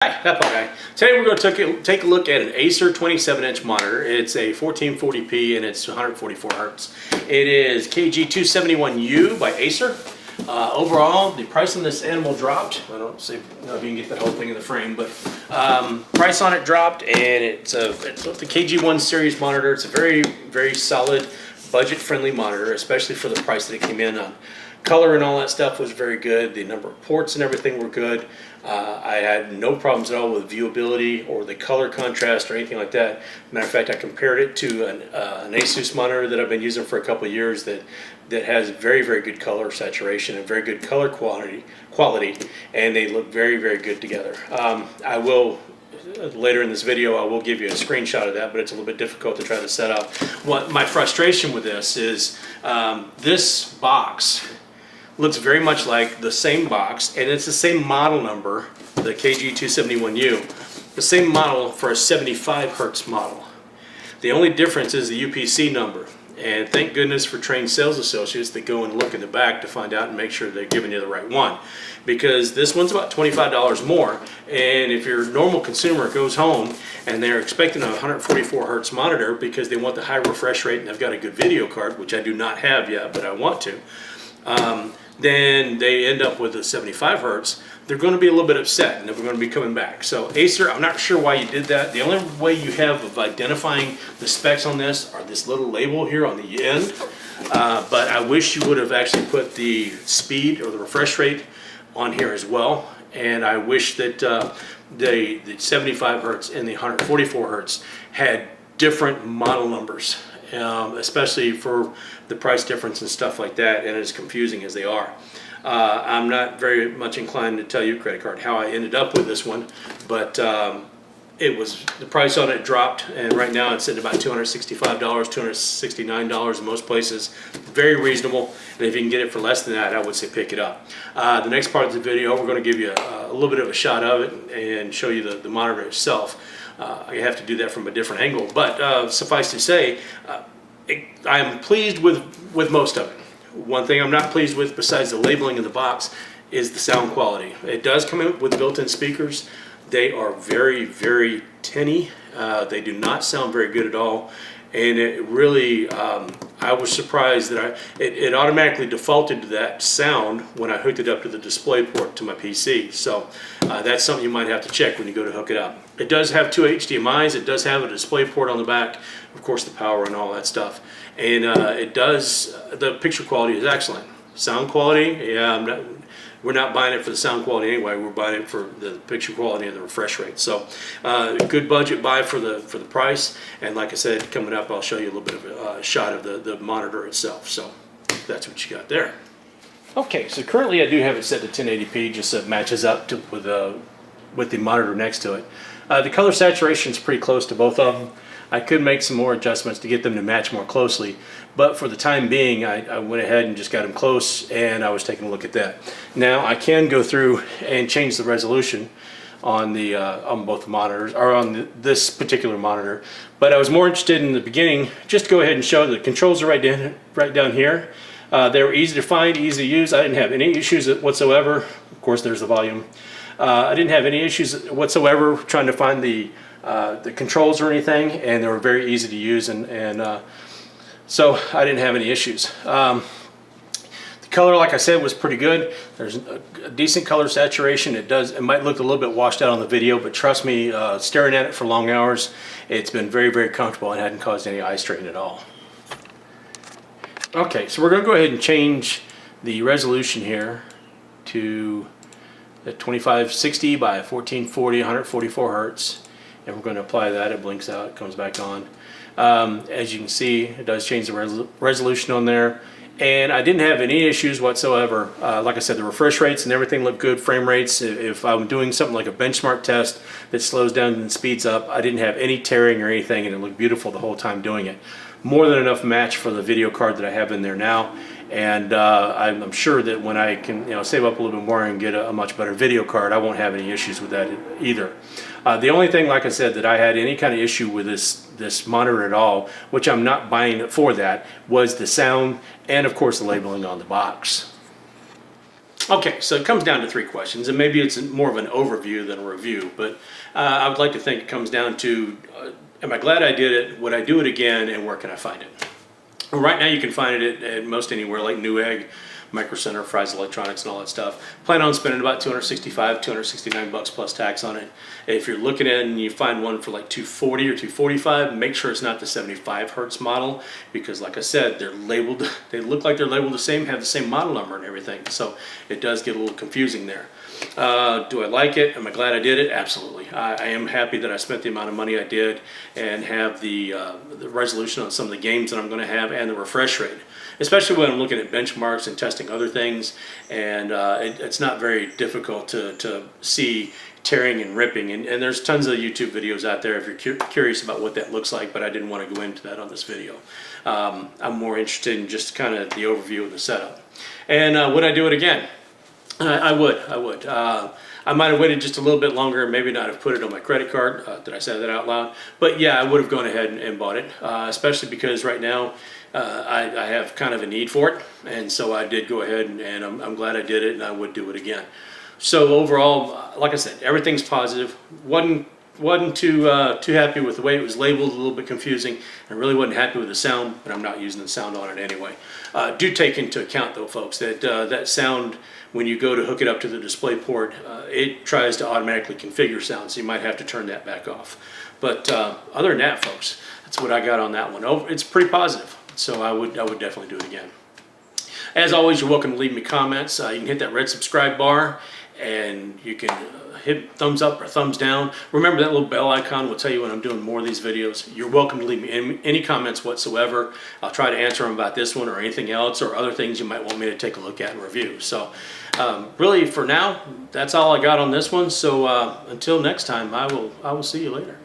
Hi, ThatPaulGuy. Today we're going to take a look at an Acer 27-inch monitor. It's a 1440p and it's 144 hertz. It is KG271U by Acer. Overall, the price on this animal dropped. I don't see if you can get that whole thing in the frame, but price on it dropped, and it's the KG1 series monitor. It's a very, very solid, budget-friendly monitor, especially for the price that it came in on. Color and all that stuff was very good. The number of ports and everything were good. I had no problems at all with viewability or the color contrast or anything like that. Matter of fact, I compared it to an Asus monitor that I've been using for a couple of years that has very, very good color saturation and very good color quality, and they look very, very good together. I will later in this video I will give you a screenshot of that, but it's a little bit difficult to try to set up. What my frustration with this is, this box looks very much like the same box, and it's the same model number, the KG271U, the same model for a 75 hertz model. The only difference is the UPC number, and thank goodness for trained sales associates that go and look in the back to find out and make sure they're giving you the right one, because this one's about $25 more, and if your normal consumer goes home and they're expecting a 144 hertz monitor because they want the high refresh rate and they've got a good video card, which I do not have yet, but I want to, then they end up with a 75 hertz, they're going to be a little bit upset and they're going to be coming back. So Acer, I'm not sure why you did that. The only way you have of identifying the specs on this are this little label here on the end, but I wish you would have actually put the speed or the refresh rate on here as well, and I wish that the 75 hertz and the 144 hertz had different model numbers. Especially for the price difference and stuff like that, and as confusing as they are. I'm not very much inclined to tell you, credit card, how I ended up with this one, but the price on it dropped, and right now it's at about $265, $269 in most places. Very reasonable, and if you can get it for less than that, I would say pick it up. The next part of the video, we're going to give you a little bit of a shot of it and show you the monitor itself. I have to do that from a different angle, but suffice to say, I'm pleased with most of it. One thing I'm not pleased with, besides the labeling in the box, is the sound quality. It does come in with built-in speakers. They are very, very tinny. They do not sound very good at all, and it really, I was surprised that it automatically defaulted to that sound when I hooked it up to the display port to my PC. So that's something you might have to check when you go to hook it up. It does have two HDMIs. It does have a display port on the back, of course the power and all that stuff. And the picture quality is excellent. Sound quality, yeah, we're not buying it for the sound quality anyway. We're buying it for the picture quality and the refresh rate. So good budget buy for the price. And like I said, coming up I'll show you a little bit of a shot of the monitor itself. So that's what you got there. Okay, so currently I do have it set to 1080p, just so it matches up with the monitor next to it. The color saturation is pretty close to both of them. I could make some more adjustments to get them to match more closely, but for the time being I went ahead and just got them close, and I was taking a look at that. Now I can go through and change the resolution on both monitors, or on this particular monitor, but I was more interested in the beginning just to go ahead and show the controls are right down here. They were easy to find, easy to use. I didn't have any issues whatsoever. Of course there's the volume. I didn't have any issues whatsoever trying to find the controls or anything, and they were very easy to use, and so I didn't have any issues. The color, like I said, was pretty good. There's a decent color saturation. It might look a little bit washed out on the video, but trust me, staring at it for long hours, it's been very, very comfortable and hadn't caused any eye strain at all. Okay, so we're going to go ahead and change the resolution here to the 2560 by 1440, 144 hertz. And we're going to apply that. It blinks out, it comes back on. As you can see, it does change the resolution on there, and I didn't have any issues whatsoever. Like I said, the refresh rates and everything look good. Frame rates, if I'm doing something like a benchmark test that slows down and speeds up, I didn't have any tearing or anything, and it looked beautiful the whole time doing it. More than enough match for the video card that I have in there now, and I'm sure that when I can save up a little bit more and get a much better video card, I won't have any issues with that either. The only thing, like I said, that I had any kind of issue with this monitor at all, which I'm not buying it for that, was the sound and of course the labeling on the box. Okay, so it comes down to 3 questions, and maybe it's more of an overview than a review, but I would like to think it comes down to, am I glad I did it, would I do it again, and where can I find it? Well, right now you can find it at most anywhere like Newegg, Micro Center, Fry's Electronics, and all that stuff. Plan on spending about $265, $269 plus tax on it. If you're looking at it and you find one for like $240 or $245, make sure it's not the 75 hertz model, because like I said, they're labeled, they look like they're labeled the same, have the same model number and everything, so it does get a little confusing there. Do I like it? Am I glad I did it? Absolutely. I am happy that I spent the amount of money I did and have the resolution on some of the games that I'm going to have and the refresh rate, especially when I'm looking at benchmarks and testing other things, and it's not very difficult to see tearing and ripping, and there's tons of YouTube videos out there if you're curious about what that looks like, but I didn't want to go into that on this video. I'm more interested in just kind of the overview of the setup. And would I do it again? I would. I might have waited just a little bit longer and maybe not have put it on my credit card. Did I say that out loud? But yeah, I would have gone ahead and bought it, especially because right now I have kind of a need for it. And so I did go ahead, and I'm glad I did it, and I would do it again. So overall, like I said, everything's positive. Wasn't too happy with the way it was labeled, a little bit confusing. I really wasn't happy with the sound, but I'm not using the sound on it anyway. Do take into account though, folks, that that sound, when you go to hook it up to the display port, it tries to automatically configure sound, so you might have to turn that back off. But other than that, folks, that's what I got on that one. It's pretty positive, so I would definitely do it again. As always, you're welcome to leave me comments. You can hit that red subscribe bar, and you can hit thumbs up or thumbs down. Remember that little bell icon will tell you when I'm doing more of these videos. You're welcome to leave me any comments whatsoever. I'll try to answer them about this one or anything else, or other things you might want me to take a look at and review. So really for now, that's all I got on this one. So until next time, I will see you later.